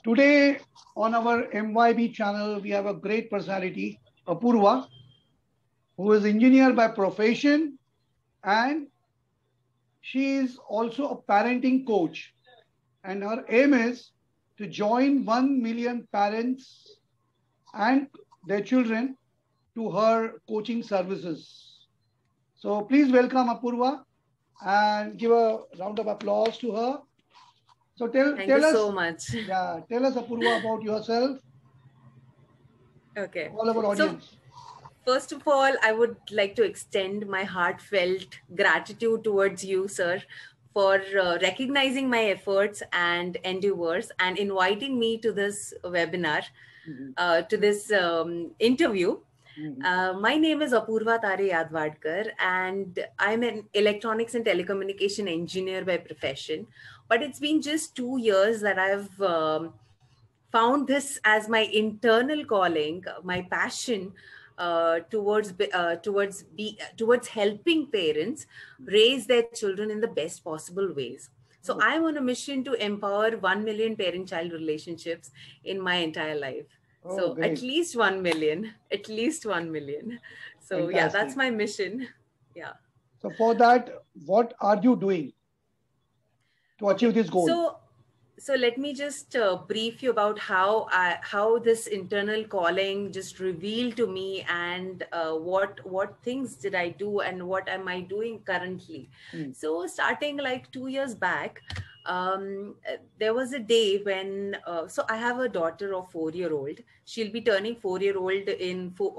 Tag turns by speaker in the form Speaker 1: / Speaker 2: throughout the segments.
Speaker 1: Today on our MYB channel, we have a great personality, Apurva, who is engineer by profession, and she is also a parenting coach. And her aim is to join 1 million parents and their children to her coaching services. So please welcome Apurva and give a round of applause to her. So
Speaker 2: Thank you
Speaker 1: tell
Speaker 2: so
Speaker 1: us,
Speaker 2: much.
Speaker 1: tell us Apurva about yourself,
Speaker 2: Okay.
Speaker 1: all our
Speaker 2: So,
Speaker 1: audience.
Speaker 2: first of all, I would like to extend my heartfelt gratitude towards you, sir, for recognizing my efforts and endeavors and inviting me to this webinar,
Speaker 1: Mhm,
Speaker 2: to this interview.
Speaker 1: mhm.
Speaker 2: My name is Apurva Tare Yadvadkar, and I'm an electronics and telecommunication engineer by profession. But it's been just 2 years that I've found this as my internal calling, my passion towards helping parents raise their children in the best possible ways. So
Speaker 1: Oh,
Speaker 2: I'm on a mission to empower 1 million parent-child relationships in my entire life.
Speaker 1: oh,
Speaker 2: So at
Speaker 1: great.
Speaker 2: least 1 million, at least 1 million. So yeah, that's
Speaker 1: Fantastic.
Speaker 2: my mission. Yeah.
Speaker 1: So for that, what are you doing to achieve
Speaker 2: Okay,
Speaker 1: this goal?
Speaker 2: so let me just brief you about how this internal calling just revealed to me, and what things did I do and what am I doing currently.
Speaker 1: Mm,
Speaker 2: So starting like 2 years back, there was a day when so I have a daughter of 4 year old. She'll be turning 4 year old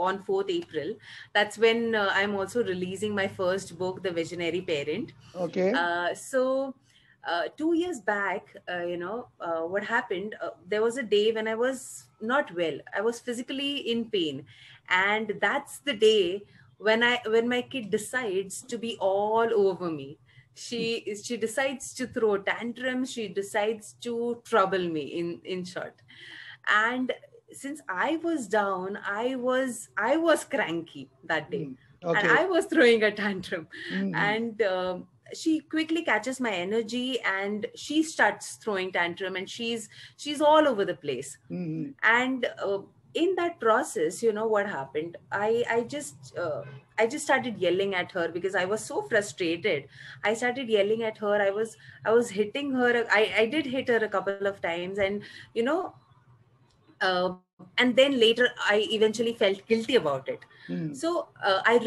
Speaker 2: on 4th April. That's when I'm also releasing my first book, The Visionary Parent.
Speaker 1: okay.
Speaker 2: So 2 years back, what happened, there was a day when I was not well. I was physically in pain. And that's the day when my kid decides to be all over me. She decides to throw tantrums. She decides to trouble me, in short. And since I was down, I was cranky that day,
Speaker 1: Mm,
Speaker 2: and
Speaker 1: okay.
Speaker 2: I was throwing a tantrum.
Speaker 1: Mm-hmm.
Speaker 2: And she quickly catches my energy and she starts throwing tantrum, and she's all over the place.
Speaker 1: Mm-hmm.
Speaker 2: And in that process, you know what happened, I just started yelling at her because I was so frustrated. I started yelling at her. I was hitting her. I did hit her a couple of times. And you know and then later I eventually felt guilty about it.
Speaker 1: Mm,
Speaker 2: So I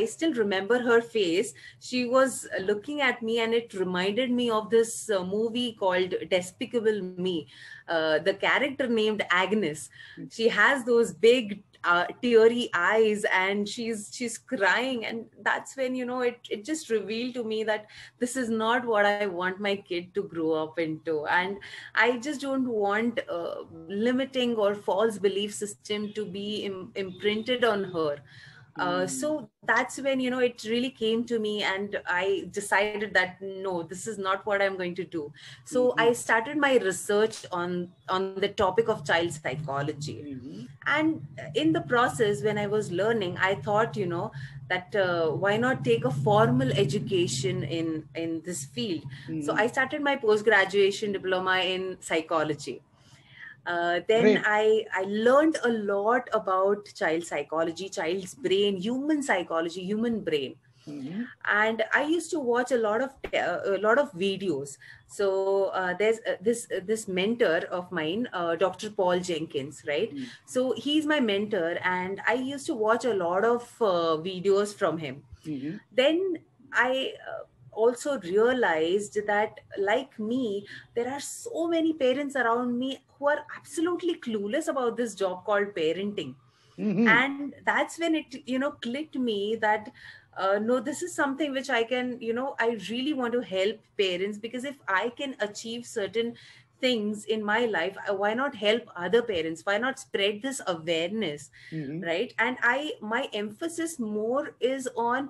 Speaker 2: still remember her face. She was looking at me, and it reminded me of this movie called Despicable Me. The character named Agnes,
Speaker 1: mm,
Speaker 2: she has those big teary eyes, and she's crying. And that's when, it just revealed to me that this is not what I want my kid to grow up into. And I just don't want limiting or false belief system to be imprinted on her.
Speaker 1: mm,
Speaker 2: So that's when, it really came to me, and I decided that no, this is not what I'm going to do. So
Speaker 1: mm-hmm.
Speaker 2: I started my research on the topic of child psychology.
Speaker 1: Mm-hmm.
Speaker 2: And in the process, when I was learning, I thought, that why not take a formal education in this field. So
Speaker 1: Mm-hmm.
Speaker 2: I started my post graduation diploma in psychology. Then
Speaker 1: Great.
Speaker 2: I learned a lot about child psychology, child's brain, human psychology, human brain.
Speaker 1: Mm-hmm.
Speaker 2: And I used to watch a lot of videos. So there's this mentor of mine, Dr. Paul Jenkins, right?
Speaker 1: Mm,
Speaker 2: So he's my mentor, and I used to watch a lot of videos from him.
Speaker 1: mm-hmm.
Speaker 2: Then I also realized that, like me, there are so many parents around me who are absolutely clueless about this job called parenting.
Speaker 1: Mm-hmm.
Speaker 2: And that's when it, clicked me that no, this is something which I can, I really want to help parents, because if I can achieve certain things in my life, why not help other parents? Why not spread this awareness?
Speaker 1: Mm-hmm.
Speaker 2: Right. And my emphasis more is on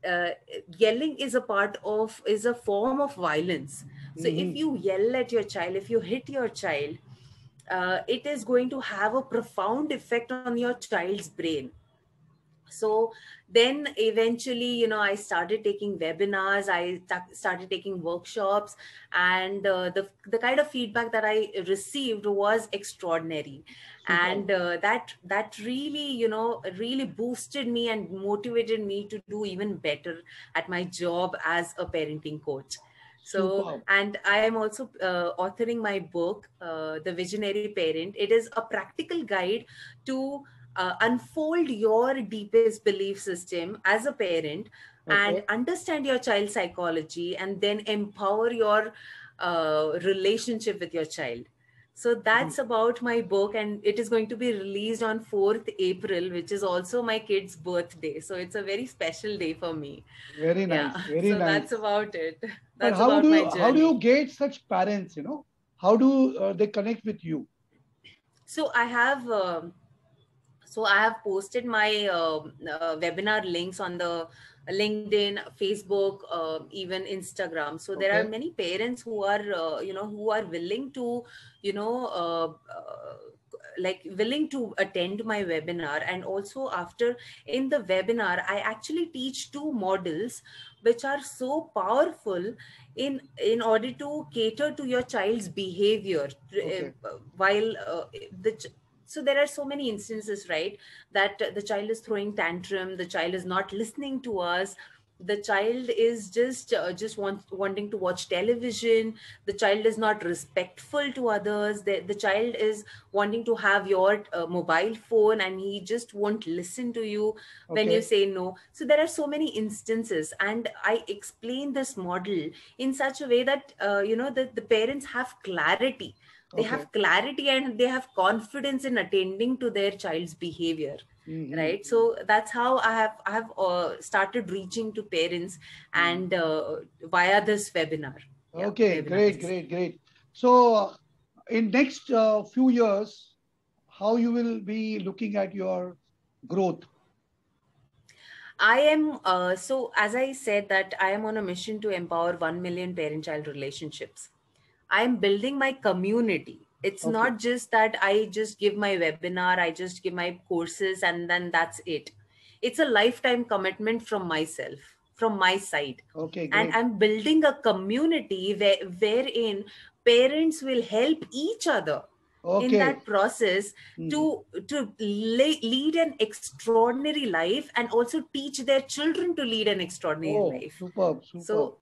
Speaker 2: uh, yelling is a form of violence. So if
Speaker 1: Mm-hmm.
Speaker 2: you yell at your child, if you hit your child, it is going to have a profound effect on your child's brain. So then eventually, I started taking webinars, started taking workshops, and the kind of feedback that I received was extraordinary.
Speaker 1: Super.
Speaker 2: And that really, really boosted me and motivated me to do even better at my job as a parenting coach. So,
Speaker 1: Super.
Speaker 2: and I am also authoring my book, The Visionary Parent. It is a practical guide to unfold your deepest belief system as a parent, and
Speaker 1: Okay.
Speaker 2: understand your child's psychology, and then empower your relationship with your child. So
Speaker 1: Mm.
Speaker 2: that's about my book, and it is going to be released on 4th April, which is also my kid's birthday. So it's a very special day for me.
Speaker 1: Very
Speaker 2: Yeah.
Speaker 1: nice. Very
Speaker 2: So that's
Speaker 1: nice.
Speaker 2: about it.
Speaker 1: But
Speaker 2: That's about my
Speaker 1: how do
Speaker 2: journey.
Speaker 1: you get such parents? How do they connect with you?
Speaker 2: So I have posted my webinar links on the LinkedIn, Facebook, even Instagram. So there are
Speaker 1: Okay.
Speaker 2: many parents who are, who are willing to, you know, like willing to attend my webinar. And also after, in the webinar, I actually teach two models which are so powerful in order to cater to your child's behavior,
Speaker 1: Okay.
Speaker 2: while so there are so many instances, right, that the child is throwing tantrum, the child is not listening to us, the child is just wanting to watch television, the child is not respectful to others, the child is wanting to have your mobile phone, and he just won't listen to you when you
Speaker 1: Okay.
Speaker 2: say no. So there are so many instances, and I explain this model in such a way that the parents have clarity. They
Speaker 1: Okay.
Speaker 2: have clarity and they have confidence in attending to their child's behavior,
Speaker 1: Hmm.
Speaker 2: right? So that's how I have started reaching to parents, and via this webinar. Yeah,
Speaker 1: Okay. Great.
Speaker 2: webinars.
Speaker 1: Great. Great. So, in next few years, how you will be looking at your growth?
Speaker 2: I am, so as I said, that I am on a mission to empower 1 million parent child relationships. I am building my community. It's
Speaker 1: Okay.
Speaker 2: not just that I just give my webinar, I just give my courses, and then that's it. It's a lifetime commitment from myself, from my side.
Speaker 1: Okay.
Speaker 2: And
Speaker 1: Great.
Speaker 2: I'm building a community wherein parents will help each other in
Speaker 1: Okay.
Speaker 2: that process
Speaker 1: Hmm.
Speaker 2: to lead an extraordinary life, and also teach their children to lead an extraordinary
Speaker 1: Oh,
Speaker 2: life.
Speaker 1: superb.
Speaker 2: So
Speaker 1: Superb.